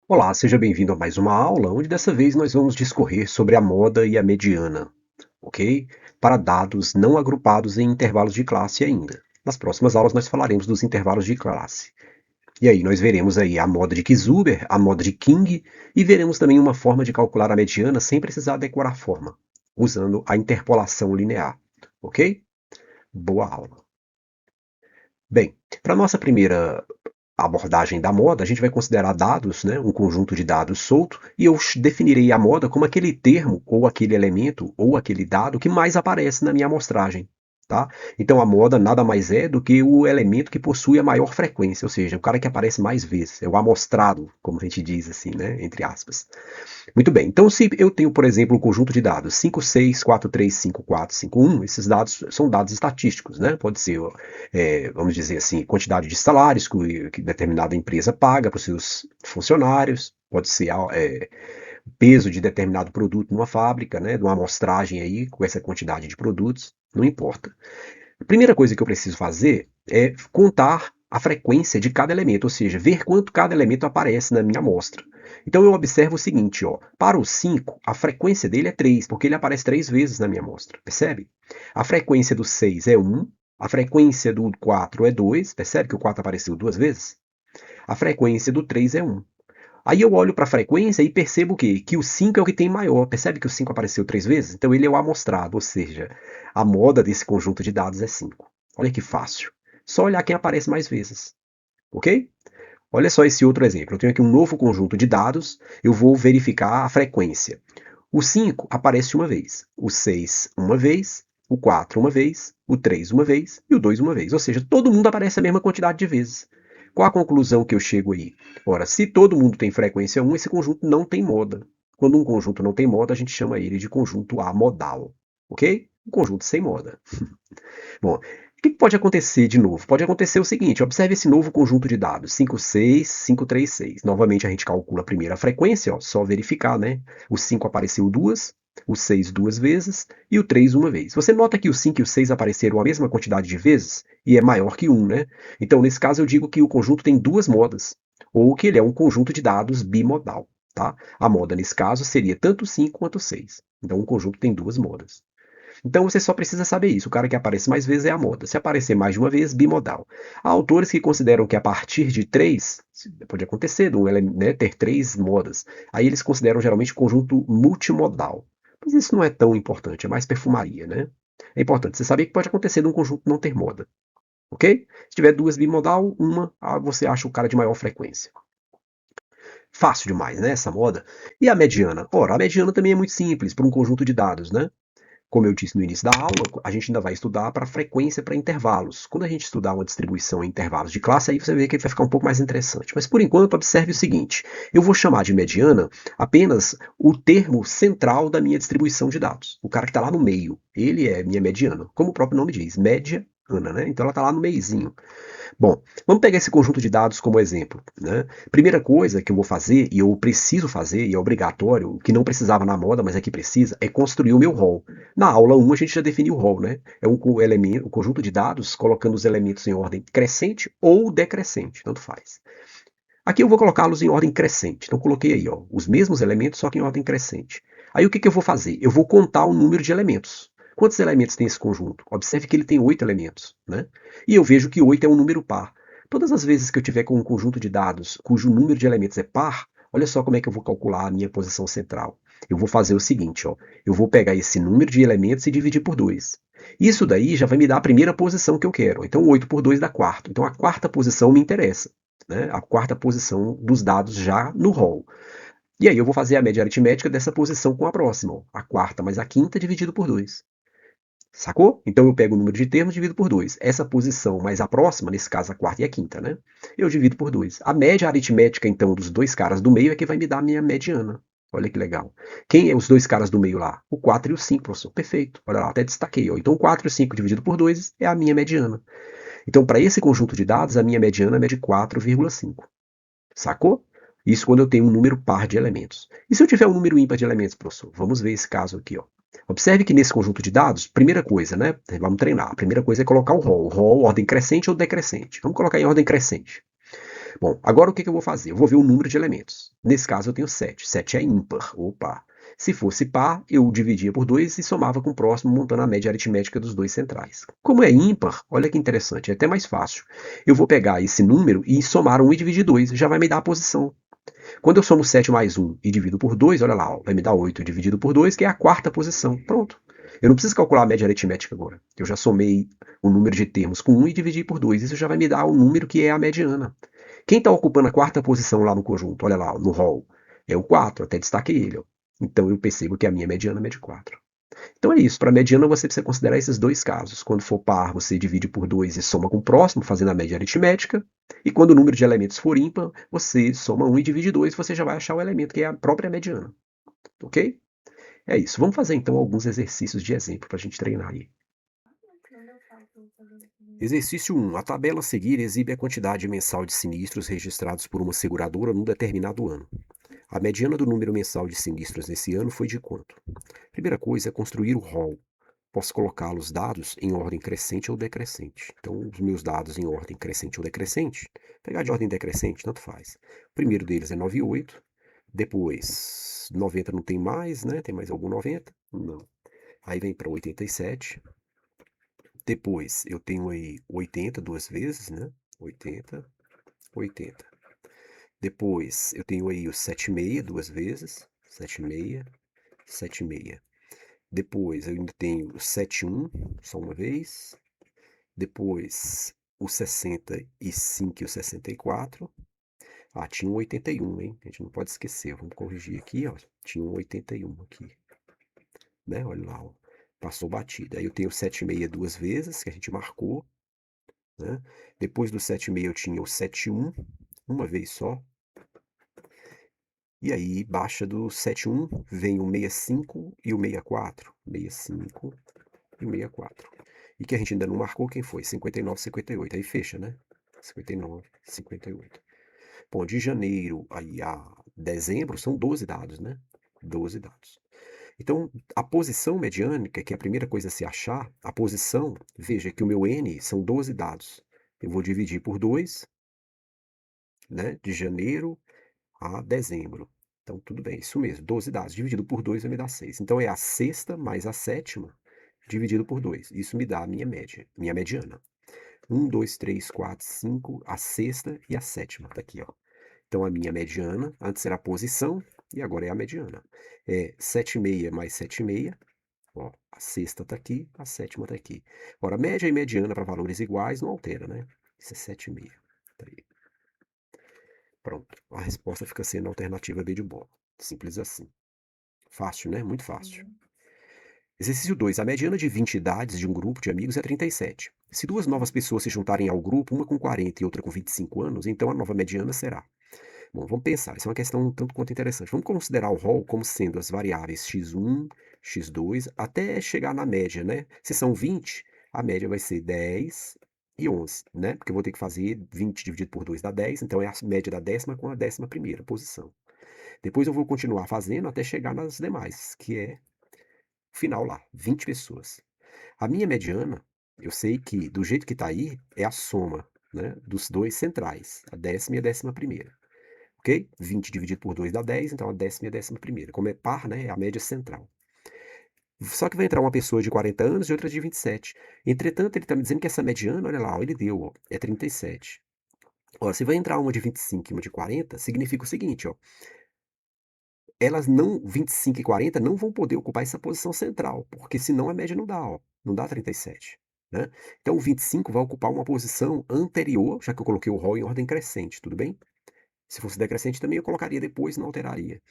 Olá, seja bem-vindo a mais uma aula, onde dessa vez nós vamos discorrer sobre a moda e a mediana, ok? Para dados não agrupados em intervalos de classe ainda. Nas próximas aulas nós falaremos dos intervalos de classe. E aí nós veremos aí a moda de Kisuber, a moda de King, e veremos também uma forma de calcular a mediana sem precisar decorar a forma, usando a interpolação linear, ok? Boa aula. Bem, para nossa primeira abordagem da moda, a gente vai considerar dados, né, um conjunto de dados solto, e eu definirei a moda como aquele termo, ou aquele elemento, ou aquele dado que mais aparece na minha amostragem. Tá? Então a moda nada mais é do que o elemento que possui a maior frequência, ou seja, o cara que aparece mais vezes, é o amostrado, como a gente diz assim, né, entre aspas. Muito bem, então se eu tenho, por exemplo, um conjunto de dados 5, 6, 4, 3, 5, 4, 5, 1, esses dados são dados estatísticos, né? Pode ser, vamos dizer assim, quantidade de salários que determinada empresa paga para os seus funcionários, pode ser peso de determinado produto numa fábrica, né? De uma amostragem aí com essa quantidade de produtos, não importa. A primeira coisa que eu preciso fazer é contar a frequência de cada elemento, ou seja, ver quanto cada elemento aparece na minha amostra. Então eu observo o seguinte, ó, para o 5, a frequência dele é 3, porque ele aparece 3 vezes na minha amostra, percebe? A frequência do 6 é 1, a frequência do 4 é 2, percebe que o 4 apareceu 2 vezes? A frequência do 3 é 1. Aí eu olho para a frequência e percebo o quê? Que o 5 é o que tem maior. Percebe que o 5 apareceu 3 vezes? Então ele é o amostrado, ou seja, a moda desse conjunto de dados é 5. Olha que fácil. Só olhar quem aparece mais vezes, ok? Olha só esse outro exemplo. Eu tenho aqui um novo conjunto de dados, eu vou verificar a frequência. O 5 aparece uma vez, o 6 uma vez, o 4 uma vez, o 3 uma vez e o 2 uma vez. Ou seja, todo mundo aparece a mesma quantidade de vezes. Qual a conclusão que eu chego aí? Ora, se todo mundo tem frequência 1, esse conjunto não tem moda. Quando um conjunto não tem moda, a gente chama ele de conjunto amodal. Ok? Um conjunto sem moda. Bom, o que pode acontecer de novo? Pode acontecer o seguinte, observe esse novo conjunto de dados, 5, 6, 5, 3, 6. Novamente a gente calcula a primeira frequência, ó, só verificar, né? O 5 apareceu duas, o 6 duas vezes e o 3 uma vez. Você nota que o 5 e o 6 apareceram a mesma quantidade de vezes e é maior que um, né? Então, nesse caso, eu digo que o conjunto tem duas modas, ou que ele é um conjunto de dados bimodal. Tá? A moda, nesse caso, seria tanto o 5 quanto o 6. Então, um conjunto tem duas modas. Então você só precisa saber isso. O cara que aparece mais vezes é a moda. Se aparecer mais de uma vez, bimodal. Há autores que consideram que a partir de três, pode acontecer, né, ter três modas. Aí eles consideram geralmente conjunto multimodal. Mas isso não é tão importante, é mais perfumaria, né? É importante você saber que pode acontecer de um conjunto não ter moda, ok? Se tiver duas bimodal, uma você acha o cara de maior frequência. Fácil demais, né, essa moda. E a mediana? Ora, a mediana também é muito simples para um conjunto de dados, né? Como eu disse no início da aula, a gente ainda vai estudar para frequência para intervalos. Quando a gente estudar uma distribuição em intervalos de classe, aí você vê que vai ficar um pouco mais interessante. Mas por enquanto, observe o seguinte: eu vou chamar de mediana apenas o termo central da minha distribuição de dados. O cara que está lá no meio, ele é minha mediana. Como o próprio nome diz, média Ana, né? Então ela está lá no meiozinho. Bom, vamos pegar esse conjunto de dados como exemplo, né? Primeira coisa que eu vou fazer, e eu preciso fazer, e é obrigatório, que não precisava na moda, mas aqui precisa, é construir o meu rol. Na aula 1 a gente já definiu o rol, né? É um conjunto de dados colocando os elementos em ordem crescente ou decrescente, tanto faz. Aqui eu vou colocá-los em ordem crescente. Então coloquei aí, ó, os mesmos elementos, só que em ordem crescente. Aí o que que eu vou fazer? Eu vou contar o número de elementos. Quantos elementos tem esse conjunto? Observe que ele tem 8 elementos, né? E eu vejo que 8 é um número par. Todas as vezes que eu tiver com um conjunto de dados cujo número de elementos é par, olha só como é que eu vou calcular a minha posição central. Eu vou fazer o seguinte, ó, eu vou pegar esse número de elementos e dividir por 2. Isso daí já vai me dar a primeira posição que eu quero. Então 8 por 2 dá quarto. Então a quarta posição me interessa, né? A quarta posição dos dados já no rol. E aí eu vou fazer a média aritmética dessa posição com a próxima, ó, a quarta mais a quinta dividido por 2. Sacou? Então eu pego o número de termos e divido por 2. Essa posição mais a próxima, nesse caso a quarta e a quinta, né? Eu divido por 2. A média aritmética, então, dos dois caras do meio é que vai me dar a minha mediana. Olha que legal. Quem é os dois caras do meio lá? O 4 e o 5, professor. Perfeito. Olha lá, até destaquei. Ó. Então, o 4 e o 5 dividido por 2 é a minha mediana. Então, para esse conjunto de dados, a minha mediana é de 4,5. Sacou? Isso quando eu tenho um número par de elementos. E se eu tiver um número ímpar de elementos, professor? Vamos ver esse caso aqui, ó. Observe que nesse conjunto de dados, primeira coisa, né? Vamos treinar. A primeira coisa é colocar o rol. O rol, ordem crescente ou decrescente? Vamos colocar em ordem crescente. Bom, agora o que eu vou fazer? Eu vou ver o número de elementos. Nesse caso eu tenho 7. 7 é ímpar. Opa! Se fosse par, eu dividia por 2 e somava com o próximo, montando a média aritmética dos dois centrais. Como é ímpar, olha que interessante, é até mais fácil. Eu vou pegar esse número e somar 1 e dividir 2, já vai me dar a posição. Quando eu somo 7 mais 1 e divido por 2, olha lá, ó, vai me dar 8 dividido por 2, que é a quarta posição. Pronto. Eu não preciso calcular a média aritmética agora. Eu já somei o número de termos com 1 e dividi por 2. Isso já vai me dar o número que é a mediana. Quem está ocupando a quarta posição lá no conjunto? Olha lá, no hall. É o 4, até destaquei ele. Ó. Então eu percebo que a minha mediana mede 4. Então é isso. Para a mediana você precisa considerar esses dois casos. Quando for par, você divide por 2 e soma com o próximo, fazendo a média aritmética. E quando o número de elementos for ímpar, você soma 1 e divide 2, você já vai achar o elemento, que é a própria mediana. Ok? É isso. Vamos fazer então alguns exercícios de exemplo para a gente treinar aí. Exercício 1. A tabela a seguir exibe a quantidade mensal de sinistros registrados por uma seguradora num determinado ano. A mediana do número mensal de sinistros nesse ano foi de quanto? Primeira coisa é construir o rol. Posso colocar os dados em ordem crescente ou decrescente. Então, os meus dados em ordem crescente ou decrescente, pegar de ordem decrescente, tanto faz. O primeiro deles é 98, depois 90 não tem mais, né? Tem mais algum 90? Não. Aí vem para 87. Depois eu tenho aí 80 duas vezes, né? 80, 80. Depois eu tenho aí o 76 duas vezes, 76, 76. Depois eu ainda tenho o 71, só uma vez. Depois o 65 e o 64. Ah, tinha um 81, hein? A gente não pode esquecer. Vamos corrigir aqui, ó. Tinha um 81 aqui. Né? Olha lá, ó. Passou batida. Aí eu tenho o 76 duas vezes, que a gente marcou. Né? Depois do 76 eu tinha o 71, uma vez só. E aí, baixa do 71, vem o 65 e o 64. 65 e o 64. E que a gente ainda não marcou quem foi? 59, 58. Aí fecha, né? 59, 58. Bom, de janeiro aí a dezembro são 12 dados, né? 12 dados. Então, a posição mediânica, que é a primeira coisa a se achar, a posição, veja que o meu N são 12 dados. Eu vou dividir por 2, né? De janeiro a dezembro. Então, tudo bem, isso mesmo. 12 dados dividido por 2 vai me dar 6. Então, é a sexta mais a sétima dividido por 2. Isso me dá a minha média, minha mediana. 1, 2, 3, 4, 5, a sexta e a sétima. Tá aqui, ó. Então, a minha mediana, antes era a posição e agora é a mediana. É 7,6 mais 7,6. Ó, a sexta está aqui, a sétima está aqui. Ora, média e mediana para valores iguais não altera, né? Isso é 7,6. Tá aí. Pronto. A resposta fica sendo a alternativa B de bola. Simples assim. Fácil, né? Muito fácil. Exercício 2. A mediana de 20 idades de um grupo de amigos é 37. Se duas novas pessoas se juntarem ao grupo, uma com 40 e outra com 25 anos, então a nova mediana será. Bom, vamos pensar. Isso é uma questão um tanto quanto interessante. Vamos considerar o rol como sendo as variáveis x1, x2, até chegar na média, né? Se são 20, a média vai ser 10 e 11, né? Porque eu vou ter que fazer 20 dividido por 2 dá 10, então é a média da décima com a 11ª posição. Depois eu vou continuar fazendo até chegar nas demais, que é o final lá, 20 pessoas. A minha mediana, eu sei que do jeito que está aí, é a soma, né, dos dois centrais, a décima e a 11ª. Ok? 20 dividido por 2 dá 10, então a décima e a 11ª. Como é par, né, é a média central. Só que vai entrar uma pessoa de 40 anos e outra de 27. Entretanto, ele está me dizendo que essa mediana, olha lá, ó, ele deu, ó, é 37. Ora, se vai entrar uma de 25 e uma de 40, significa o seguinte, ó, elas não, 25 e 40 não vão poder ocupar essa posição central, porque senão a média não dá, ó, não dá 37, né? Então o 25 vai ocupar uma posição anterior, já que eu coloquei o rol em ordem crescente, tudo bem? Se fosse decrescente também eu colocaria depois, não alteraria.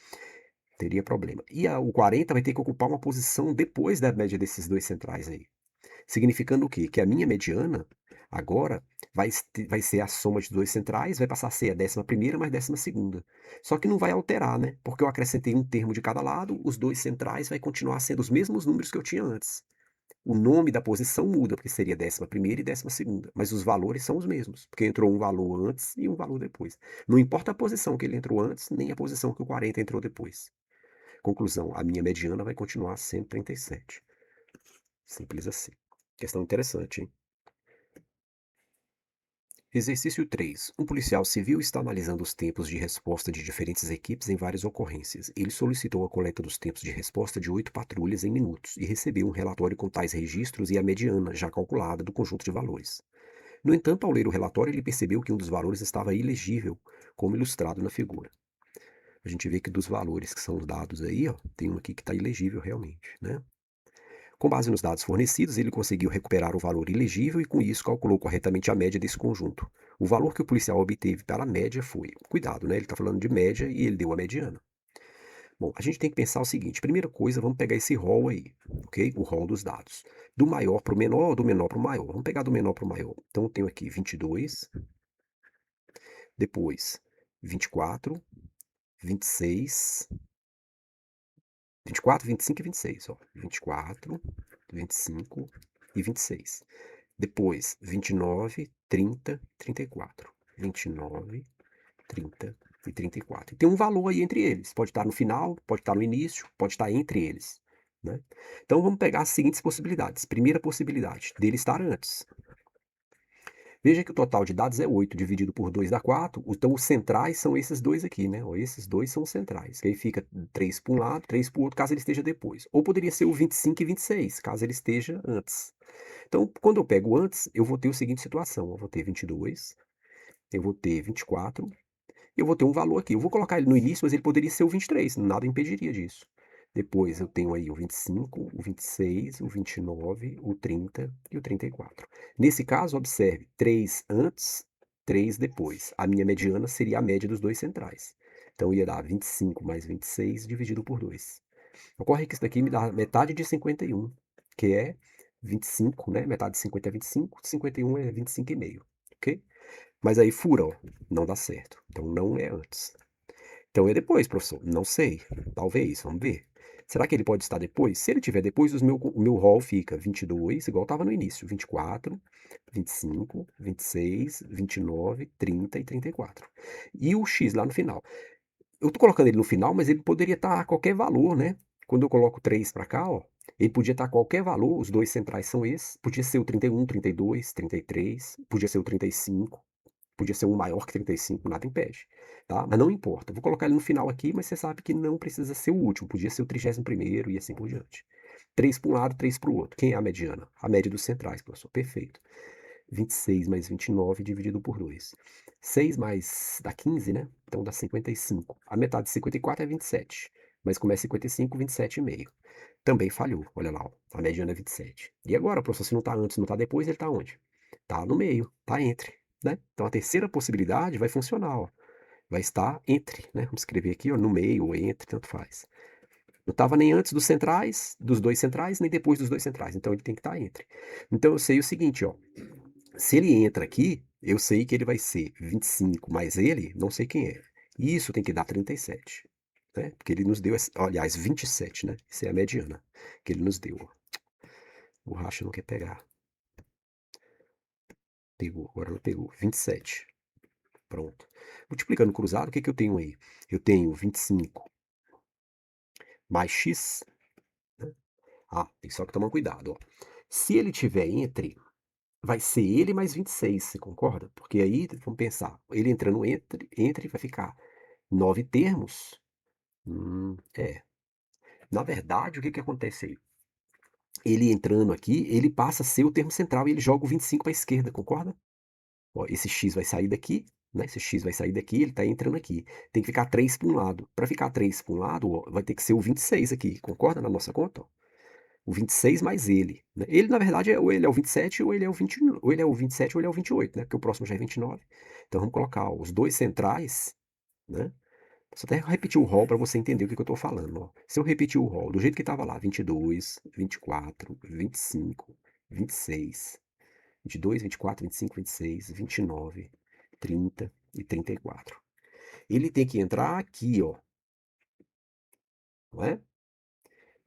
Teria problema. E o 40 vai ter que ocupar uma posição depois da média desses dois centrais aí. Significando o quê? Que a minha mediana agora vai ser a soma de dois centrais, vai passar a ser a 11ª mais 12ª. Só que não vai alterar, né? Porque eu acrescentei um termo de cada lado, os dois centrais vai continuar sendo os mesmos números que eu tinha antes. O nome da posição muda, porque seria 11ª e 12ª, mas os valores são os mesmos, porque entrou um valor antes e um valor depois. Não importa a posição que ele entrou antes, nem a posição que o 40 entrou depois. Conclusão, a minha mediana vai continuar sendo 37. Simples assim. Questão interessante, hein? Exercício 3. Um policial civil está analisando os tempos de resposta de diferentes equipes em várias ocorrências. Ele solicitou a coleta dos tempos de resposta de 8 patrulhas em minutos e recebeu um relatório com tais registros e a mediana, já calculada, do conjunto de valores. No entanto, ao ler o relatório, ele percebeu que um dos valores estava ilegível, como ilustrado na figura. A gente vê que dos valores que são dados aí, ó, tem um aqui que está ilegível realmente, né? Com base nos dados fornecidos, ele conseguiu recuperar o valor ilegível e, com isso, calculou corretamente a média desse conjunto. O valor que o policial obteve para a média foi, cuidado, né? Ele está falando de média e ele deu a mediana. Bom, a gente tem que pensar o seguinte: primeira coisa, vamos pegar esse rol aí, ok? O rol dos dados. Do maior para o menor ou do menor para o maior? Vamos pegar do menor para o maior. Então, eu tenho aqui 22, depois 24, 26, 24, 25 e 26, ó. 24, 25 e 26. Depois, 29, 30, 34. 29, 30 e 34. E tem um valor aí entre eles. Pode estar no final, pode estar no início, pode estar entre eles, né? Então vamos pegar as seguintes possibilidades. Primeira possibilidade, dele estar antes. Veja que o total de dados é 8, dividido por 2 dá 4. Então os centrais são esses dois aqui, né? Ó, esses dois são os centrais. Que aí fica 3 para um lado, 3 para o outro, caso ele esteja depois. Ou poderia ser o 25 e 26, caso ele esteja antes. Então, quando eu pego antes, eu vou ter a seguinte situação: eu vou ter 22, eu vou ter 24, eu vou ter um valor aqui. Eu vou colocar ele no início, mas ele poderia ser o 23, nada impediria disso. Depois eu tenho aí o 25, o 26, o 29, o 30 e o 34. Nesse caso, observe, 3 antes, 3 depois. A minha mediana seria a média dos dois centrais. Então ia dar 25 mais 26 dividido por 2. Ocorre que isso daqui me dá metade de 51, que é 25, né? Metade de 50 é 25, 51 é 25,5, ok? Mas aí fura, ó, não dá certo. Então não é antes. Então é depois, professor. Não sei. Talvez, vamos ver. Será que ele pode estar depois? Se ele tiver depois, o meu rol fica 22, igual estava no início, 24, 25, 26, 29, 30 e 34. E o X lá no final. Eu tô colocando ele no final, mas ele poderia estar a qualquer valor, né? Quando eu coloco 3 para cá, ó, ele podia estar a qualquer valor, os dois centrais são esses. Podia ser o 31, 32, 33, podia ser o 35, podia ser um maior que 35, nada impede, tá? Mas não importa. Vou colocar ele no final aqui, mas você sabe que não precisa ser o último, podia ser o 31º e assim por diante. 3 para um lado, 3 para o outro. Quem é a mediana? A média dos centrais, professor. Perfeito. 26 mais 29 dividido por 2. 6 mais dá 15, né? Então dá 55. A metade de 54 é 27. Mas como é 55, 27,5. Também falhou. Olha lá, ó. A mediana é 27. E agora, professor, se não está antes, não está depois, ele está onde? Está no meio, está entre, né? Então a terceira possibilidade vai funcionar, ó. Vai estar entre, né? Vamos escrever aqui, ó, no meio ou entre, tanto faz. Não estava nem antes dos centrais, dos dois centrais, nem depois dos dois centrais. Então ele tem que estar entre. Então eu sei o seguinte, ó. Se ele entra aqui, eu sei que ele vai ser 25 mais ele, não sei quem é. E isso tem que dar 37, né? Porque ele nos deu, aliás, 27, né? Isso é a mediana que ele nos deu. O racha não quer pegar. Pegou, agora não pegou. 27. Pronto. Multiplicando cruzado, o que que eu tenho aí? Eu tenho 25 mais x, né? Ah, tem só que tomar cuidado, ó. Se ele tiver entre, vai ser ele mais 26, você concorda? Porque aí, vamos pensar, ele entrando entre vai ficar 9 termos. É. Na verdade, o que que acontece aí? Ele entrando aqui, ele passa a ser o termo central e ele joga o 25 para a esquerda, concorda? Ó, esse x vai sair daqui, né? Esse x vai sair daqui, ele está entrando aqui. Tem que ficar 3 para um lado. Para ficar 3 para um lado, ó, vai ter que ser o 26 aqui, concorda na nossa conta? Ó? O 26 mais ele, né? Ele, na verdade, ou ele é o 27 ou ele é o 20, ou ele é o 27 ou ele é o 28, né? Porque o próximo já é 29. Então vamos colocar ó, os dois centrais, né? Só até repetir o rol para você entender o que que eu estou falando. Ó. Se eu repetir o rol do jeito que estava lá, 22, 24, 25, 26, 22, 24, 25, 26, 29, 30 e 34. Ele tem que entrar aqui, ó. Não é?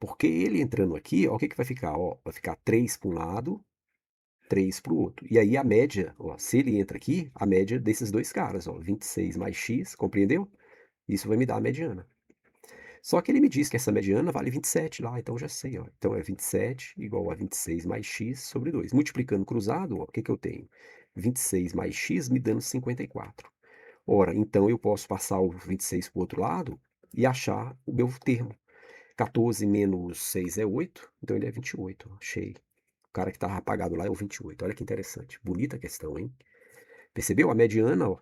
Porque ele entrando aqui, ó, o que que vai ficar? Ó, vai ficar 3 para um lado, 3 para o outro. E aí a média, ó, se ele entra aqui, a média desses dois caras, ó, 26 mais x, compreendeu? Isso vai me dar a mediana. Só que ele me diz que essa mediana vale 27 lá, então eu já sei, ó. Então é 27 igual a 26 mais x sobre 2. Multiplicando cruzado, ó, o que que eu tenho? 26 mais x me dando 54. Ora, então eu posso passar o 26 para o outro lado e achar o meu termo. 14 menos 6 é 8, então ele é 28. Achei. O cara que estava apagado lá é o 28. Olha que interessante. Bonita a questão, hein? Percebeu? A mediana, ó,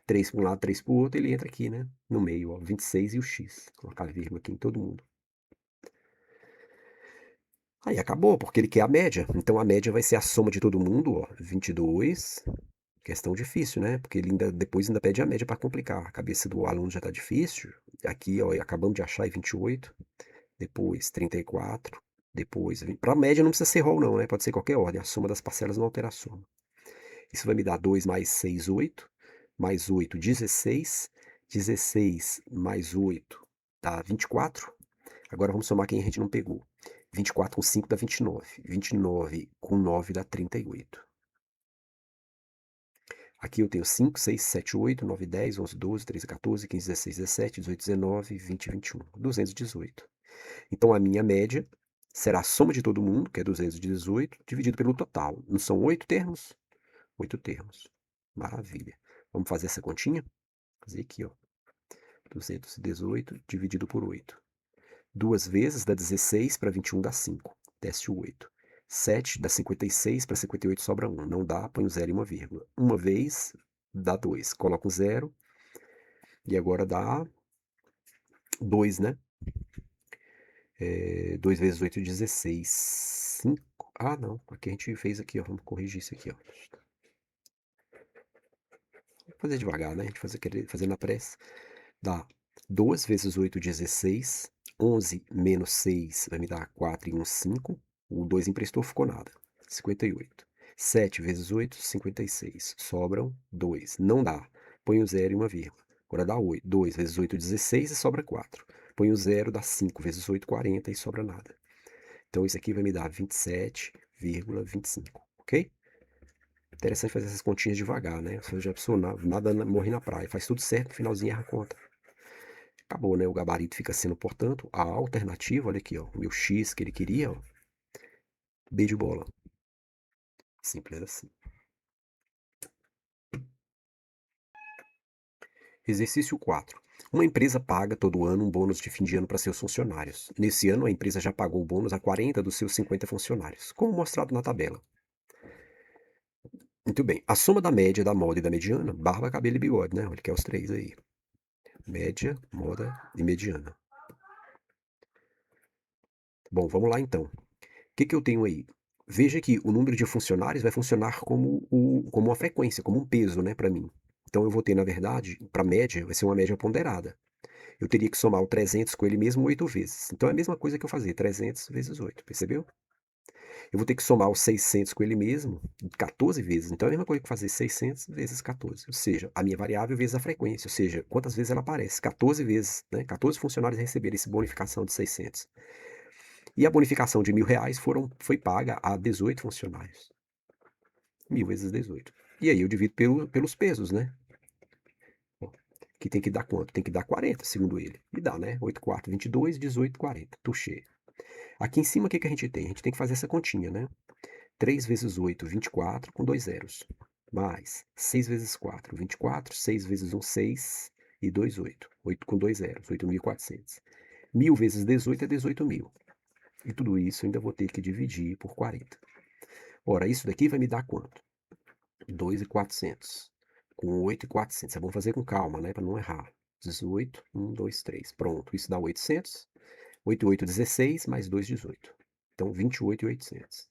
3 para um lado, 3 para o outro, ele entra aqui, né? No meio, ó, 26 e o x. Vou colocar vírgula aqui em todo mundo. Aí acabou, porque ele quer a média. Então a média vai ser a soma de todo mundo, ó, 22. Questão difícil, né? Porque ele depois ainda pede a média para complicar. A cabeça do aluno já está difícil. Aqui, ó, acabamos de achar 28. Depois 34. Depois, para a média não precisa ser rol não, né? Pode ser qualquer ordem. A soma das parcelas não altera a soma. Isso vai me dar 2 mais 6, 8. Mais 8, 16. 16 mais 8 dá 24. Agora vamos somar quem a gente não pegou. 24 com 5 dá 29. 29 com 9 dá 38. Aqui eu tenho 5, 6, 7, 8, 9, 10, 11, 12, 13, 14, 15, 16, 17, 18, 19, 20, 21. 218. Então a minha média será a soma de todo mundo, que é 218, dividido pelo total. Não são 8 termos? 8 termos. Maravilha. Vamos fazer essa continha? Fazer aqui, ó. 218 dividido por 8. Duas vezes dá 16, para 21 dá 5. Desce o 8. 7 dá 56, para 58 sobra 1. Não dá, põe o 0 e uma vírgula. Uma vez dá 2. Coloca o 0 e agora dá 2, né? 2 vezes 8, 16. 5. Ah, não. Aqui a gente fez aqui, ó. Vamos corrigir isso aqui, ó. Vou fazer devagar, né? A gente fazer na pressa. Dá 2 vezes 8, 16. 11 menos 6 vai me dar 4 e 1, 5. O 2 emprestou, ficou nada. 58. 7 vezes 8, 56. Sobram 2. Não dá. Põe o 0 e uma vírgula. Agora dá 8. 2 vezes 8, 16 e sobra 4. Põe o 0, dá 5 vezes 8, 40 e sobra nada. Então isso aqui vai me dar 27,25. Ok? Interessante fazer essas continhas devagar, né? Você já pensou, nada morre na praia. Faz tudo certo, no finalzinho erra a conta. Acabou, né? O gabarito fica sendo, portanto, a alternativa. Olha aqui, ó. O meu X que ele queria, ó. B de bola. Simples assim. Exercício 4. Uma empresa paga todo ano um bônus de fim de ano para seus funcionários. Nesse ano, a empresa já pagou o bônus a 40 dos seus 50 funcionários, como mostrado na tabela. Muito bem. A soma da média, da moda e da mediana, barba, cabelo e bigode, né? Ele quer os três aí. Média, moda e mediana. Bom, vamos lá então. O que eu tenho aí? Veja que o número de funcionários vai funcionar como uma frequência, como um peso, né, para mim. Então eu vou ter, na verdade, para média, vai ser uma média ponderada. Eu teria que somar o 300 com ele mesmo 8 vezes. Então é a mesma coisa que eu fazer, 300 vezes 8, percebeu? Eu vou ter que somar os 600 com ele mesmo 14 vezes. Então é a mesma coisa que fazer 600 vezes 14. Ou seja, a minha variável vezes a frequência. Ou seja, quantas vezes ela aparece. 14 vezes, né? 14 funcionários receberam essa bonificação de 600. E a bonificação de R$ 1.000 foi paga a 18 funcionários. 1.000 vezes 18. E aí eu divido pelos pesos, né? Que tem que dar quanto? Tem que dar 40, segundo ele. E dá, né? 8, 4, 22, 18, 40. Touché. Aqui em cima, o que a gente tem? A gente tem que fazer essa continha, né? 3 vezes 8, 24, com 2 zeros. Mais 6 vezes 4, 24. 6 vezes 1, 6. E 2, 8. 8 com 2 zeros, 8.400. 1.000 vezes 18 é 18.000. E tudo isso eu ainda vou ter que dividir por 40. Ora, isso daqui vai me dar quanto? 2.400. Com 8.400. É bom fazer com calma, né? Para não errar. 18, 1, 2, 3. Pronto. Isso dá 800. 8, 8, 16. Mais 2, 18. Então, 28.800.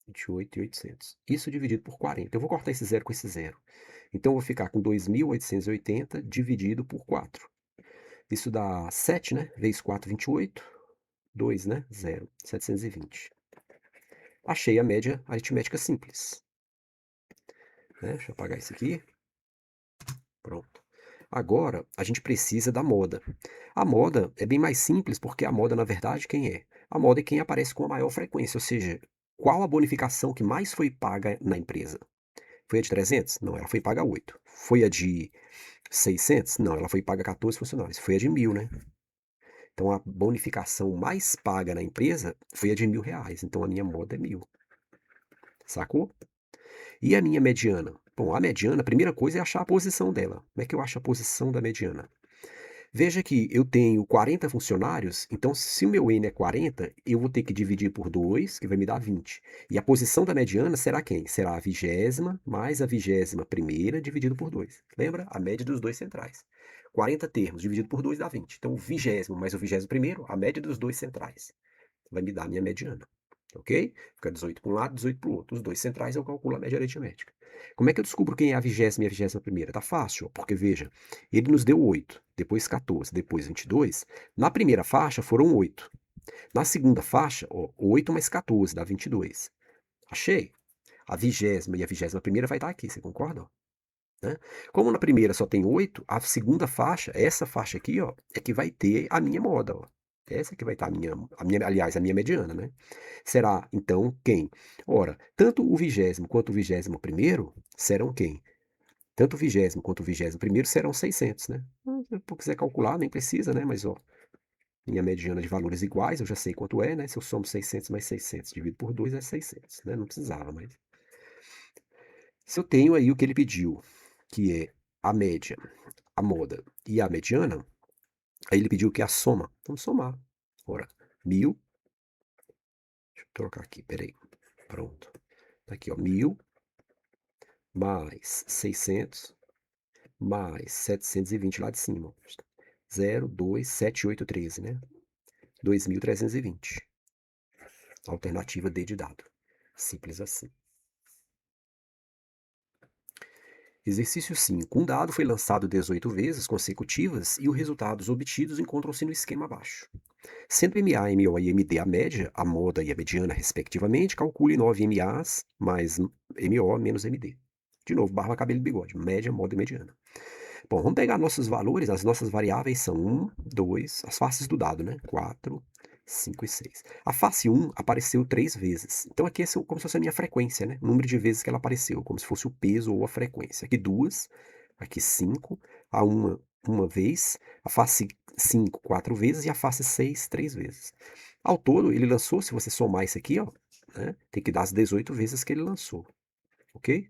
28.800. Isso dividido por 40. Eu vou cortar esse zero com esse zero. Então, eu vou ficar com 2.880 dividido por 4. Isso dá 7, né? Vezes 4, 28. 2, né? 0. 720. Achei a média aritmética simples. Né? Deixa eu apagar isso aqui. Pronto. Agora, a gente precisa da moda. A moda é bem mais simples, porque a moda, na verdade, quem é? A moda é quem aparece com a maior frequência, ou seja, qual a bonificação que mais foi paga na empresa? Foi a de 300? Não, ela foi paga 8. Foi a de 600? Não, ela foi paga 14 funcionários. Foi a de 1.000, né? Então, a bonificação mais paga na empresa foi a de R$ 1.000. Então, a minha moda é 1.000. Sacou? E a minha mediana? Bom, a mediana, a primeira coisa é achar a posição dela. Como é que eu acho a posição da mediana? Veja que eu tenho 40 funcionários, então se o meu N é 40, eu vou ter que dividir por 2, que vai me dar 20. E a posição da mediana será quem? Será a 20ª mais a 21ª dividido por 2. Lembra? A média dos dois centrais. 40 termos dividido por 2 dá 20. Então o 20º mais o 21º, a média dos dois centrais. Vai me dar a minha mediana. Ok? Fica 18 para um lado, 18 para o outro. Os dois centrais eu calculo a média aritmética. Como é que eu descubro quem é a 20ª e a 21ª? Tá fácil, porque veja, ele nos deu 8, depois 14, depois 22. Na primeira faixa foram 8. Na segunda faixa, ó, 8 mais 14 dá 22. Achei. A 20ª e a 21ª vai estar aqui, você concorda? Né? Como na primeira só tem 8, a segunda faixa, essa faixa aqui, ó, é que vai ter a minha moda. Ó. Essa que vai estar aliás, a minha mediana, né? Será, então, quem? Ora, tanto o 20º quanto o 21º serão quem? Tanto o 20º quanto o 21º serão 600, né? Se eu quiser calcular, nem precisa, né? Mas, ó, minha mediana de valores iguais, eu já sei quanto é, né? Se eu somo 600 mais 600 dividido por 2 é 600, né? Não precisava, mas... Se eu tenho aí o que ele pediu, que é a média, a moda e a mediana, aí ele pediu que a soma. Vamos somar. Ora, 1000. Deixa eu trocar aqui, peraí. Pronto. Tá aqui, ó. 1000 mais 600 mais 720 lá de cima. 0, 2, 7, 8, 13, né? 2.320. Alternativa D de dado. Simples assim. Exercício 5. Um dado foi lançado 18 vezes consecutivas e os resultados obtidos encontram-se no esquema abaixo. Sendo MA, MO e MD a média, a moda e a mediana, respectivamente, calcule 9 MAs mais MO menos MD. De novo, barba, cabelo e bigode. Média, moda e mediana. Bom, vamos pegar nossos valores. As nossas variáveis são 1, 2, as faces do dado, né? 4, 5 e 6. A face 1 apareceu 3 vezes. Então aqui é como se fosse a minha frequência, né? O número de vezes que ela apareceu, como se fosse o peso ou a frequência. Aqui 2, aqui 5, a uma vez, a face 5, 4 vezes e a face 6, 3 vezes. Ao todo, ele lançou, se você somar isso aqui, ó, né? Tem que dar as 18 vezes que ele lançou, ok?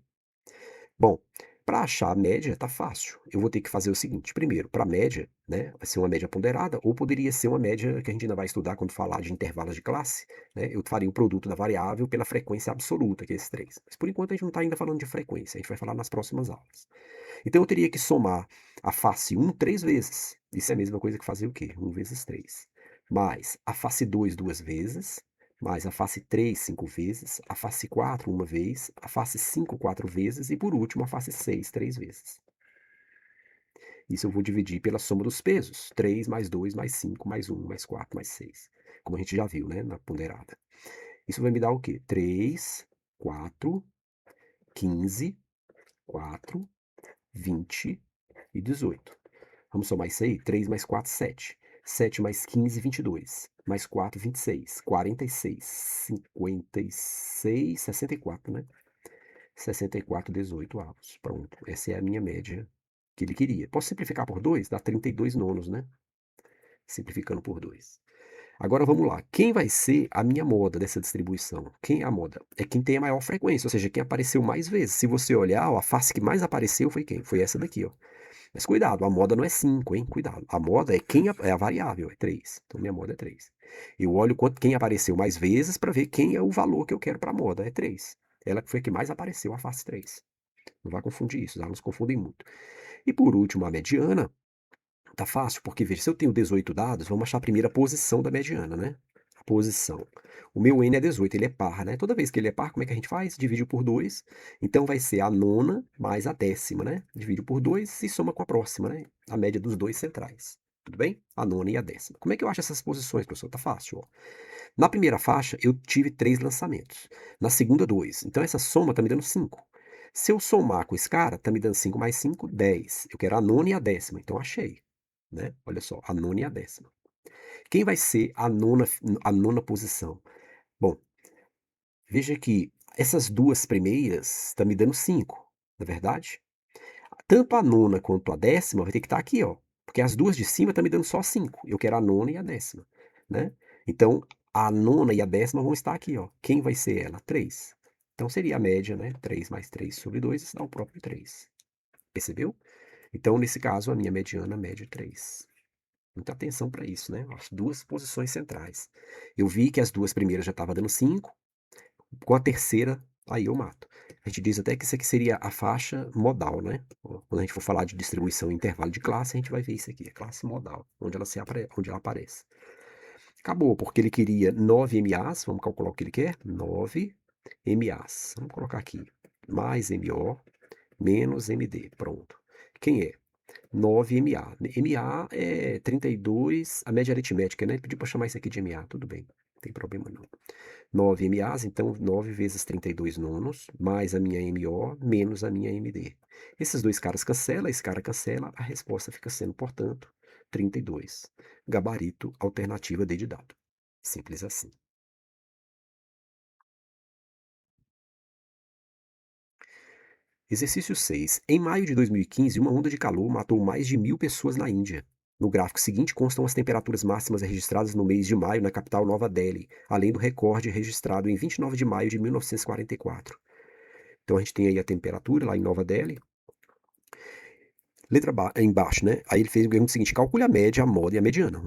Bom, para achar a média tá fácil. Eu vou ter que fazer o seguinte: primeiro, para a média, né, vai ser uma média ponderada, ou poderia ser uma média que a gente ainda vai estudar quando falar de intervalos de classe, né? Eu faria o produto da variável pela frequência absoluta, que é esses 3. Mas por enquanto a gente não está ainda falando de frequência, a gente vai falar nas próximas aulas. Então eu teria que somar a face 1 3 vezes. Isso é a mesma coisa que fazer o quê? 1 vezes 3. Mais a face 2 2 vezes, mais a face 3 5 vezes, a face 4 uma vez, a face 5 4 vezes e por último a face 6 3 vezes. Isso eu vou dividir pela soma dos pesos. 3 mais 2 mais 5 mais 1 mais 4 mais 6. Como a gente já viu, né, na ponderada. Isso vai me dar o quê? 3, 4, 15, 4, 20 e 18. Vamos somar isso aí? 3 mais 4, 7. 7 mais 15, 22. Mais 4, 26. 46, 56, 64, né? 64, 18 avos. Pronto. Essa é a minha média que ele queria. Posso simplificar por 2? Dá 32 nonos, né? Simplificando por 2. Agora vamos lá. Quem vai ser a minha moda dessa distribuição? Quem é a moda? É quem tem a maior frequência, ou seja, quem apareceu mais vezes. Se você olhar, ó, a face que mais apareceu foi quem? Foi essa daqui, ó. Mas cuidado, a moda não é 5, hein? Cuidado. A moda é quem é a variável, é 3. Então minha moda é 3. Eu olho quem apareceu mais vezes para ver quem é o valor que eu quero para a moda, é 3. Ela foi a que mais apareceu, a face 3. Não vai confundir isso, elas confundem muito. E por último, a mediana. Tá fácil, porque veja, se eu tenho 18 dados, vamos achar a primeira posição da mediana, né? A posição. O meu N é 18, ele é par, né? Toda vez que ele é par, como é que a gente faz? Divide por 2. Então vai ser a nona mais a décima, né? Divide por 2 e soma com a próxima, né? A média dos dois centrais. Tudo bem? A nona e a décima. Como é que eu acho essas posições, professor? Tá fácil, ó. Na primeira faixa, eu tive 3 lançamentos. Na segunda, 2. Então essa soma tá me dando 5. Se eu somar com esse cara, tá me dando 5 mais 5, 10. Eu quero a nona e a décima, então achei. Né? Olha só, a nona e a décima. Quem vai ser a nona posição? Bom, veja que essas duas primeiras estão me dando 5, não é verdade? Tanto a nona quanto a décima vai ter que estar aqui, ó. Porque as duas de cima estão me dando só 5. Eu quero a nona e a décima, né? Então, a nona e a décima vão estar aqui, ó. Quem vai ser ela? 3. Então seria a média, né? 3 mais 3 sobre 2, isso dá o próprio 3. Percebeu? Então, nesse caso, a minha mediana mede 3. Muita atenção para isso, né? As duas posições centrais. Eu vi que as duas primeiras já estavam dando 5, com a terceira, aí eu mato. A gente diz até que isso aqui seria a faixa modal, né? Quando a gente for falar de distribuição em intervalo de classe, a gente vai ver isso aqui, a classe modal, onde ela aparece. Acabou, porque ele queria 9 MAs, vamos calcular o que ele quer? 9 MAs. Vamos colocar aqui, mais MO, menos MD, pronto. Quem é? 9 MA. MA é 32, a média aritmética, né? Ele pediu para chamar isso aqui de MA, tudo bem, não tem problema não. 9 MAs, então 9 vezes 32 nonos, mais a minha MO, menos a minha MD. Esses dois caras cancelam, esse cara cancela, a resposta fica sendo, portanto, 32. Gabarito, alternativa D de dado. Simples assim. Exercício 6. Em maio de 2015, uma onda de calor matou mais de 1.000 pessoas na Índia. No gráfico seguinte constam as temperaturas máximas registradas no mês de maio na capital Nova Delhi, além do recorde registrado em 29 de maio de 1944. Então a gente tem aí a temperatura lá em Nova Delhi. Letra embaixo, né? Aí ele fez o seguinte: calcule a média, a moda e a mediana.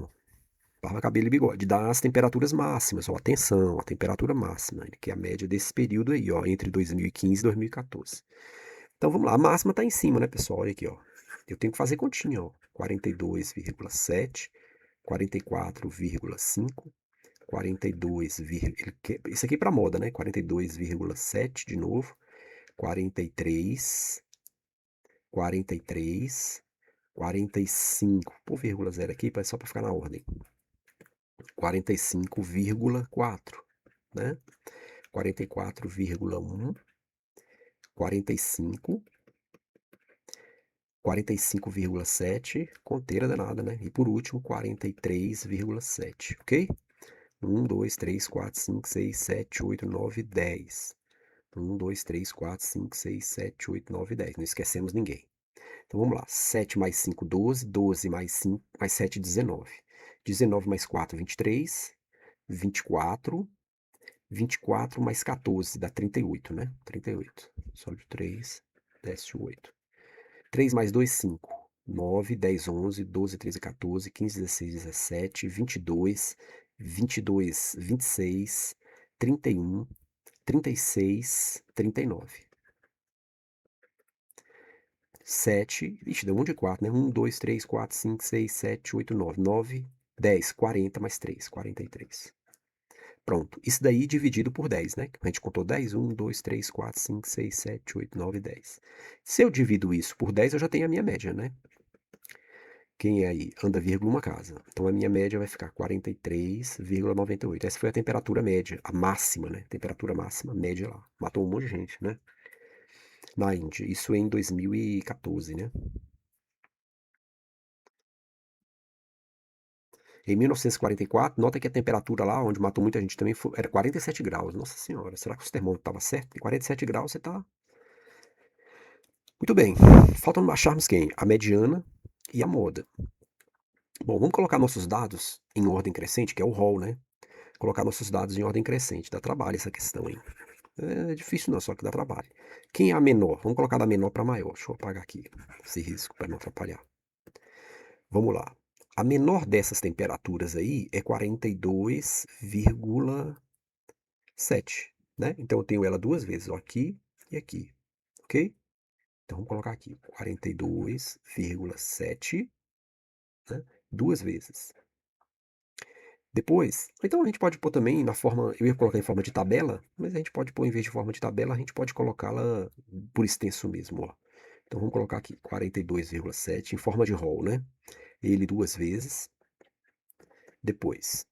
Barba, cabelo e bigode. Dá as temperaturas máximas. Ó, atenção, a temperatura máxima, que é a média desse período aí, ó, entre 2015 e 2014. Então vamos lá, a máxima está em cima, né, pessoal? Olha aqui, ó. Eu tenho que fazer continha, ó. 42,7, 44,5, 42, isso aqui para moda, né? 42,7 de novo, 43, 43, 45, por vírgula zero aqui, só para ficar na ordem. 45,4, né? 44,1, 45, 45,7, conteira danada, né? E por último, 43,7, ok? 1, 2, 3, 4, 5, 6, 7, 8, 9, 10. 1, 2, 3, 4, 5, 6, 7, 8, 9, 10. Não esquecemos ninguém. Então vamos lá. 7 mais 5, 12. 12 mais 5, mais 7, 19. 19 mais 4, 23. 24. 24 mais 14 dá 38, né? 38. Sobe 3, desce 8. 3 mais 2, 5. 9, 10, 11, 12, 13, 14, 15, 16, 17, 22, 22, 26, 31, 36, 39. 7, ixi, deu um monte de 4, né? 1, 2, 3, 4, 5, 6, 7, 8, 9. 9, 10, 40 mais 3, 43. Pronto. Isso daí dividido por 10, né? A gente contou 10, 1, 2, 3, 4, 5, 6, 7, 8, 9, 10. Se eu divido isso por 10, eu já tenho a minha média, né? Quem é aí? Anda vírgula uma casa. Então a minha média vai ficar 43,98. Essa foi a temperatura média, a máxima, né? Temperatura máxima, média lá. Matou um monte de gente, né? Na Índia. Isso em 2014, né? Em 1944, nota que a temperatura lá, onde matou muita gente também, era 47 graus. Nossa senhora, será que o termômetro estava certo? Em 47 graus você tá. Muito bem. Faltam acharmos quem? A mediana e a moda. Bom, vamos colocar nossos dados em ordem crescente, que é o rol, né? Colocar nossos dados em ordem crescente. Dá trabalho essa questão, hein? É difícil não, só que dá trabalho. Quem é a menor? Vamos colocar da menor para maior. Deixa eu apagar aqui esse risco para não atrapalhar. Vamos lá. A menor dessas temperaturas aí é 42,7, né? Então eu tenho ela duas vezes, ó, aqui e aqui, ok? Então vamos colocar aqui 42,7, né? Duas vezes. Depois, então a gente pode pôr também na forma, eu ia colocar em forma de tabela, mas a gente pode pôr em vez de forma de tabela, a gente pode colocá-la por extenso mesmo, ó. Então vamos colocar aqui 42,7 em forma de rol, né? Ele duas vezes. Depois,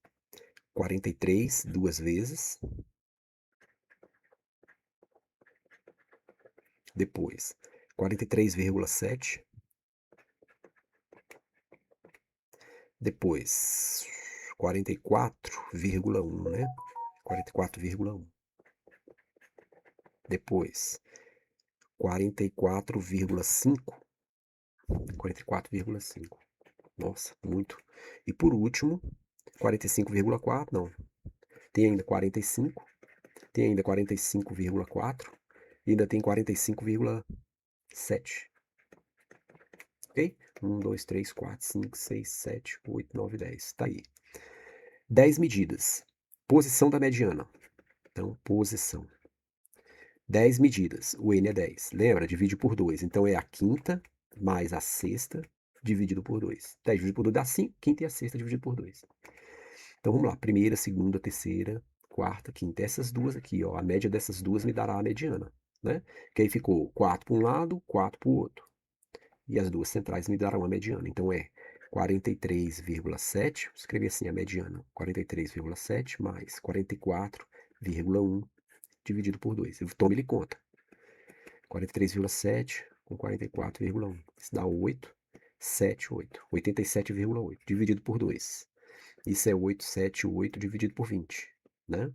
43 duas vezes. Depois, 43,7. Depois, 44,1, né? 44,1. Depois, 44,5. 44,5. Nossa, muito. E por último, 45,4, não. Tem ainda 45. Tem ainda 45,4 e ainda tem 45,7. Ok? 1, 2, 3, 4, 5, 6, 7, 8, 9, 10. Tá aí. 10 medidas. Posição da mediana. Então, posição. 10 medidas. O N é 10. Lembra? Divide por 2. Então, é a quinta mais a sexta dividido por 2. 10 dividido por 2 dá 5. Quinta e a sexta dividido por 2. Então, vamos lá. Primeira, segunda, terceira, quarta, quinta. Essas duas aqui, ó. A média dessas duas me dará a mediana, né? Que aí ficou 4 para um lado, 4 para o outro. E as duas centrais me darão a mediana. Então, é 43,7. Vou escrever assim a mediana. 43,7 mais 44,1 dividido por 2. Tome-lhe conta. 43,7 com 44,1. Isso dá 8, 7, 8. 87,8 dividido por 2. Isso é 8, 7, 8 dividido por 20, né?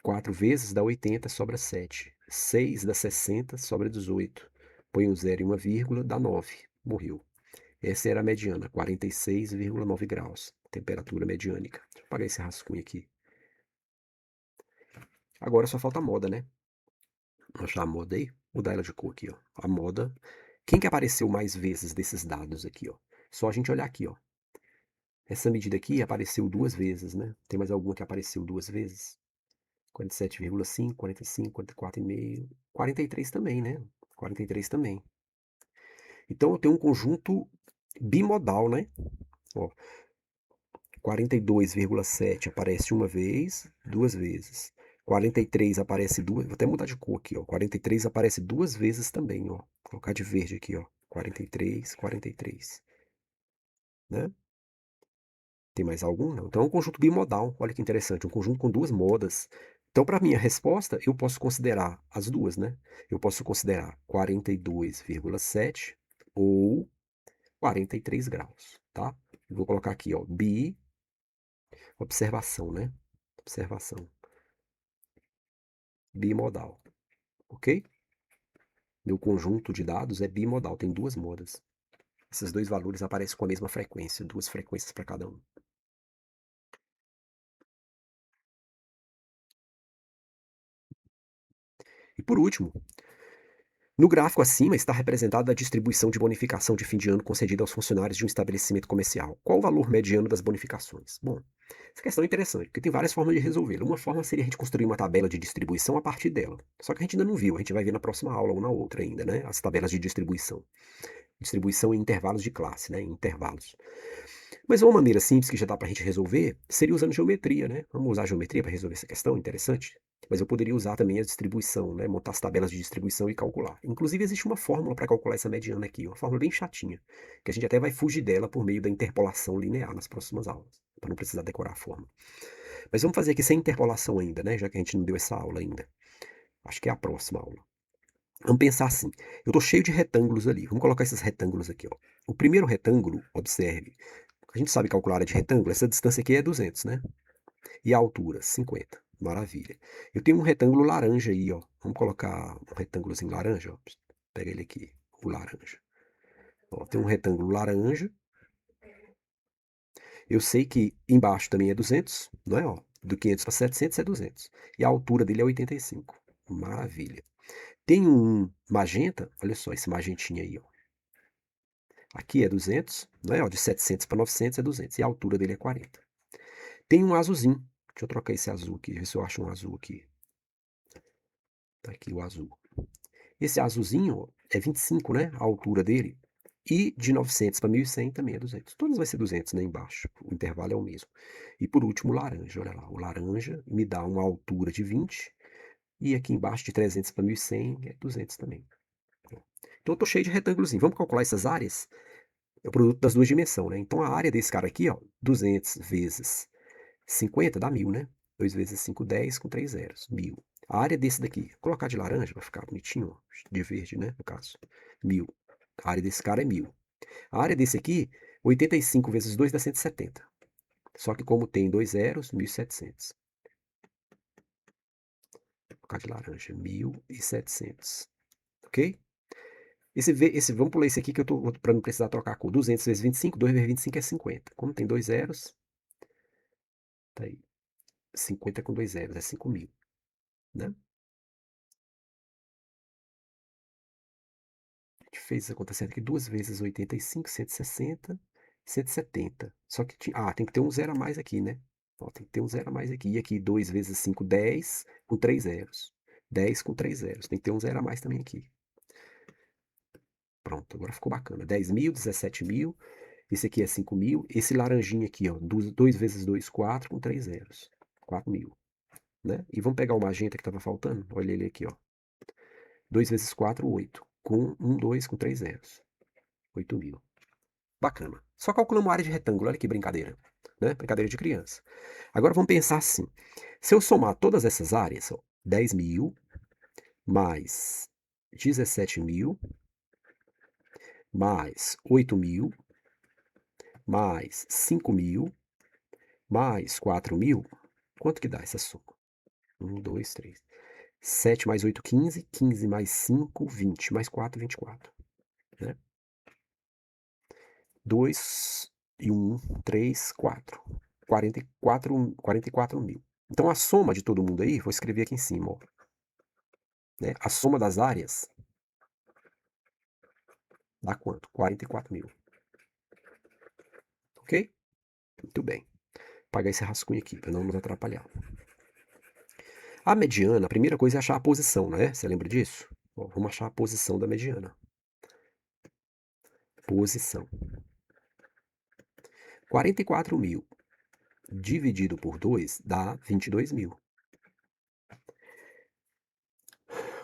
4 vezes dá 80, sobra 7. 6 dá 60, sobra 18. Põe um zero e uma vírgula, dá 9. Morreu. Essa era a mediana, 46,9 graus. Temperatura mediânica. Deixa eu apagar esse rascunho aqui. Agora só falta a moda, né? Vou achar a moda aí. Mudar ela de cor aqui, ó. A moda. Quem que apareceu mais vezes desses dados aqui, ó? Só a gente olhar aqui, ó. Essa medida aqui apareceu 2 vezes, né? Tem mais alguma que apareceu 2 vezes? 47,5, 45, 44,5, 43 também, né? 43 também. Então eu tenho um conjunto bimodal, né? Ó, 42,7 aparece uma vez, 2 vezes. 43 aparece duas, vou até mudar de cor aqui, ó. 43 aparece 2 vezes também, ó. Vou colocar de verde aqui, ó. 43, 43, né? Tem mais algum? Não. Então é um conjunto bimodal. Olha que interessante, um conjunto com 2 modas. Então, para minha resposta, eu posso considerar as duas, né? Eu posso considerar 42,7 ou 43 graus, tá? Vou colocar aqui, ó, observação, né? Observação. Bimodal, ok? Meu conjunto de dados é bimodal, tem 2 modas. Esses 2 valores aparecem com a mesma frequência, 2 frequências para cada um. E por último, no gráfico acima está representada a distribuição de bonificação de fim de ano concedida aos funcionários de um estabelecimento comercial. Qual o valor mediano das bonificações? Bom, essa questão é interessante, porque tem várias formas de resolvê-la. Uma forma seria a gente construir uma tabela de distribuição a partir dela. Só que a gente ainda não viu, a gente vai ver na próxima aula ou na outra ainda, né? As tabelas de distribuição. Distribuição em intervalos de classe, né? Em intervalos. Mas uma maneira simples que já dá para a gente resolver seria usando geometria, né? Vamos usar a geometria para resolver essa questão, interessante. Mas eu poderia usar também a distribuição, né? Montar as tabelas de distribuição e calcular. Inclusive, existe uma fórmula para calcular essa mediana aqui, uma fórmula bem chatinha, que a gente até vai fugir dela por meio da interpolação linear nas próximas aulas, para não precisar decorar a fórmula. Mas vamos fazer aqui sem interpolação ainda, né? Já que a gente não deu essa aula ainda. Acho que é a próxima aula. Vamos pensar assim. Eu estou cheio de retângulos ali. Vamos colocar esses retângulos aqui, ó. O primeiro retângulo, observe, a gente sabe calcular a área de retângulo, essa distância aqui é 200, né? E a altura, 50. Maravilha. Eu tenho um retângulo laranja aí, ó. Vamos colocar um retângulozinho laranja, ó. Pega ele aqui, o laranja. Ó, tem um retângulo laranja. Eu sei que embaixo também é 200, não é? Ó, do 500 para 700 é 200. E a altura dele é 85. Maravilha. Tem um magenta, olha só esse magentinho aí, ó. Aqui é 200, não é? Ó, de 700 para 900 é 200. E a altura dele é 40. Tem um azulzinho. Deixa eu trocar esse azul aqui, ver se eu acho um azul aqui. Tá aqui o azul. Esse azulzinho ó, é 25, né? A altura dele. E de 900 para 1100 também é 200. Todas vai ser 200, né? Embaixo. O intervalo é o mesmo. E por último, o laranja. Olha lá. O laranja me dá uma altura de 20. E aqui embaixo, de 300 para 1100, é 200 também. Então, eu estou cheio de retângulos. Vamos calcular essas áreas? É o produto das duas dimensões, né? Então, a área desse cara aqui, ó, 200 vezes 50 dá 1000, né? 2 vezes 5, 10, com 3 zeros. 1000. A área desse daqui, vou colocar de laranja, vai ficar bonitinho, ó, de verde, né? No caso. 1000. A área desse cara é 1000. A área desse aqui, 85 vezes 2 dá 170. Só que como tem 2 zeros, 1700. Vou colocar de laranja, 1700. Ok? Vamos pular esse aqui que eu tô, para não precisar trocar a cor. 200 vezes 25, 2 vezes 25 é 50. Como tem 2 zeros, tá aí. 50 com 2 zeros, é 5000. né? A gente fez isso acontecendo aqui 2 vezes 85, 160, 170. Só que tem que ter um zero a mais aqui, né? Ó, tem que ter um zero a mais aqui. E aqui 2 vezes 5, 10, com 3 zeros. 10 com 3 zeros. Tem que ter um zero a mais também aqui. Pronto, agora ficou bacana. 10 mil, 17 mil. Esse aqui é 5 mil. Esse laranjinha aqui, ó, 2 vezes 2, 4, com 3 zeros. 4 mil, né? E vamos pegar o magenta que estava faltando. Olha ele aqui, ó. 2 vezes 4, 8. Com 1, 2, com 3 zeros. 8 mil. Bacana. Só calculamos a área de retângulo. Olha que brincadeira, né? Brincadeira de criança. Agora vamos pensar assim. Se eu somar todas essas áreas, ó, 10 mil mais 17 mil mais 8 mil mais 5 mil mais 4 mil, quanto que dá essa soma? 1, 2, 3. 7 mais 8, 15. 15 mais 5, 20. Mais 4, 24. Né? 2 e 1, 3, 4. 44 mil. Então a soma de todo mundo aí, vou escrever aqui em cima. Ó, né? A soma das áreas dá quanto? 44 mil. Ok? Muito bem. Vou apagar esse rascunho aqui para não nos atrapalhar. A mediana, a primeira coisa é achar a posição, né? Você lembra disso? Ó, vamos achar a posição da mediana. Posição. 44 mil dividido por 2 dá 22 mil.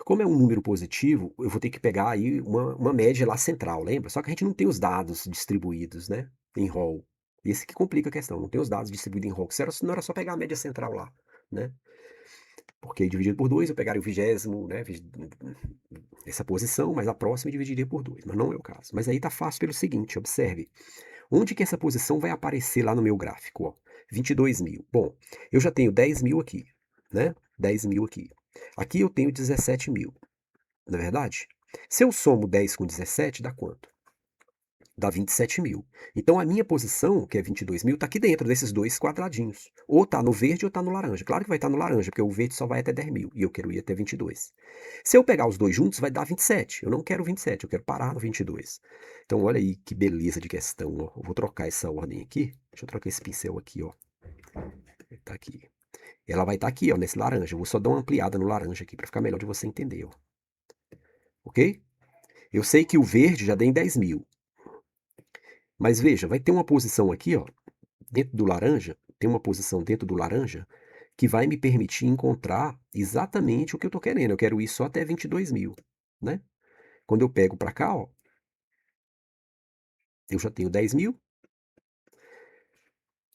Como é um número positivo, eu vou ter que pegar aí uma média lá central, lembra? Só que a gente não tem os dados distribuídos, né? Em rol. Esse que complica a questão, não tem os dados distribuídos em rol. Não era só pegar a média central lá, né? Porque dividido por 2 eu pegaria o 20º, né? Essa posição, mas a próxima eu dividiria por 2, mas não é o caso. Mas aí tá fácil pelo seguinte, observe. Onde que essa posição vai aparecer lá no meu gráfico? Ó? 22 mil. Bom, eu já tenho 10 mil aqui, né? 10 mil aqui. Aqui eu tenho 17 mil, não é verdade? Se eu somo 10 com 17, dá quanto? Dá 27 mil. Então a minha posição, que é 22 mil, está aqui dentro desses dois quadradinhos. Ou está no verde ou está no laranja. Claro que vai estar no laranja, porque o verde só vai até 10 mil e eu quero ir até 22. Se eu pegar os dois juntos, vai dar 27. Eu não quero 27, eu quero parar no 22. Então olha aí que beleza de questão. Ó. Eu vou trocar essa ordem aqui. Deixa eu trocar esse pincel aqui, ó. Tá aqui. Ela vai estar aqui, ó, nesse laranja. Eu vou só dar uma ampliada no laranja aqui para ficar melhor de você entender, ó. Ok? Eu sei que o verde já deu em 10 mil. Mas veja, vai ter uma posição aqui, ó, dentro do laranja, tem uma posição dentro do laranja que vai me permitir encontrar exatamente o que eu estou querendo. Eu quero ir só até 22 mil, né? Quando eu pego para cá, ó, eu já tenho 10 mil.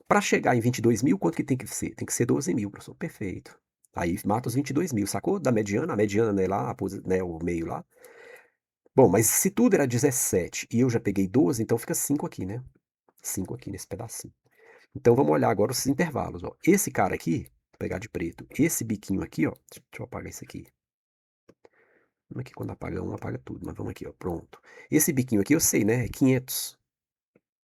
Para chegar em 22 mil, quanto que tem que ser? Tem que ser 12 mil, professor. Perfeito. Aí mata os 22 mil, sacou? Da mediana, a mediana, né, lá, né, o meio lá. Bom, mas se tudo era 17 e eu já peguei 12, então fica 5 aqui, né? 5 aqui nesse pedacinho. Então vamos olhar agora os intervalos. Ó. Esse cara aqui, vou pegar de preto, esse biquinho aqui, ó, deixa eu apagar isso aqui. Vamos aqui, quando apaga um, apaga tudo, mas vamos aqui, ó, pronto. Esse biquinho aqui eu sei, né, é 500,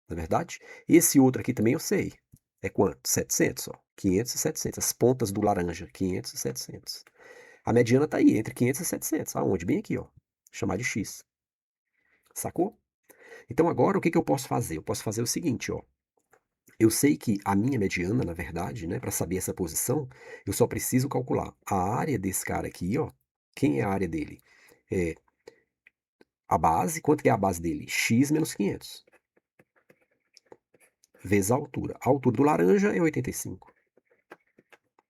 não é verdade? Esse outro aqui também eu sei. É quanto? 700, ó. 500 e 700, as pontas do laranja, 500 e 700. A mediana tá aí, entre 500 e 700, aonde? Bem aqui, ó, chamar de x. Sacou? Então agora o que que eu posso fazer? Eu posso fazer o seguinte, ó. Eu sei que a minha mediana, na verdade, né, para saber essa posição, eu só preciso calcular a área desse cara aqui, ó. Quem é a área dele? É a base, quanto que é a base dele? X menos 500, vezes a altura. A altura do laranja é 85,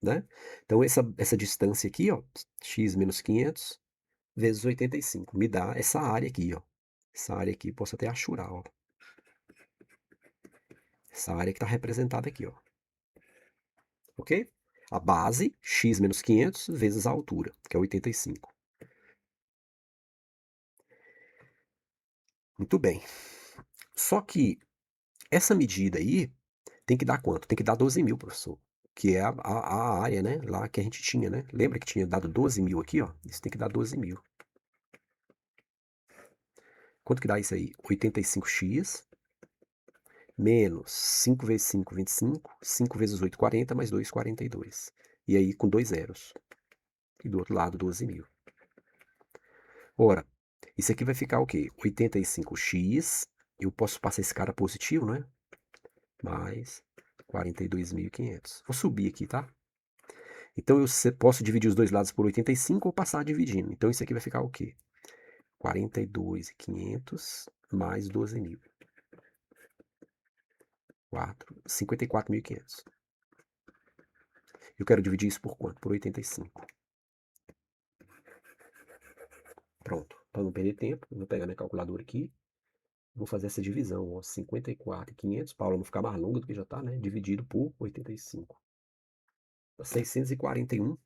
né? Então essa distância aqui, ó, x menos 500 vezes 85, me dá essa área aqui, ó. Essa área aqui, posso até achurar, ó. Essa área que está representada aqui, ó. Ok? A base, x menos 500 vezes a altura, que é 85. Muito bem. Só que essa medida aí tem que dar quanto? Tem que dar 12 mil, professor. Que é a área, né? Lá que a gente tinha, né? Lembra que tinha dado 12 mil aqui, ó? Isso tem que dar 12 mil. Quanto que dá isso aí? 85x menos 5 vezes 5, 25. 5 vezes 8, 40, mais 2, 42. E aí com dois zeros. e do outro lado 12.000. Ora, isso aqui vai ficar o quê? 85x, eu posso passar esse cara positivo, né? Mais 42.500. Vou subir aqui, tá? Então eu posso dividir os dois lados por 85 ou passar dividindo. Então isso aqui vai ficar o quê? 42.500 mais 12.000. 54.500. Eu quero dividir isso por quanto? Por 85. Pronto. Para não perder tempo, eu vou pegar minha calculadora aqui. Vou fazer essa divisão. 54.500. Paula, não ficar mais longa do que já está, né? Dividido por 85. 641.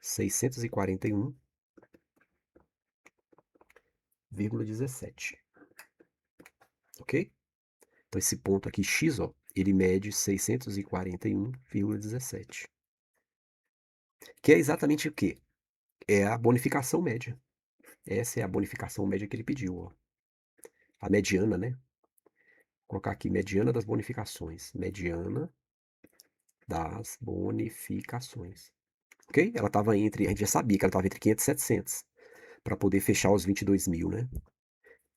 641,17. Ok? Então esse ponto aqui, x, ó, ele mede 641,17. Que é exatamente o quê? É a bonificação média. Essa é a bonificação média que ele pediu, ó. A mediana, né? Vou colocar aqui, mediana das bonificações. Mediana das bonificações. Ok? Ela estava entre, a gente já sabia que ela estava entre 500 e 700, para poder fechar os 22.000, né?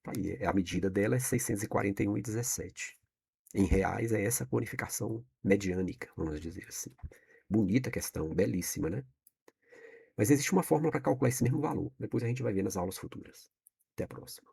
Aí a medida dela é 641,17. Em reais é essa bonificação mediânica, vamos dizer assim. Bonita questão, belíssima, né? Mas existe uma fórmula para calcular esse mesmo valor. Depois a gente vai ver nas aulas futuras. Até a próxima.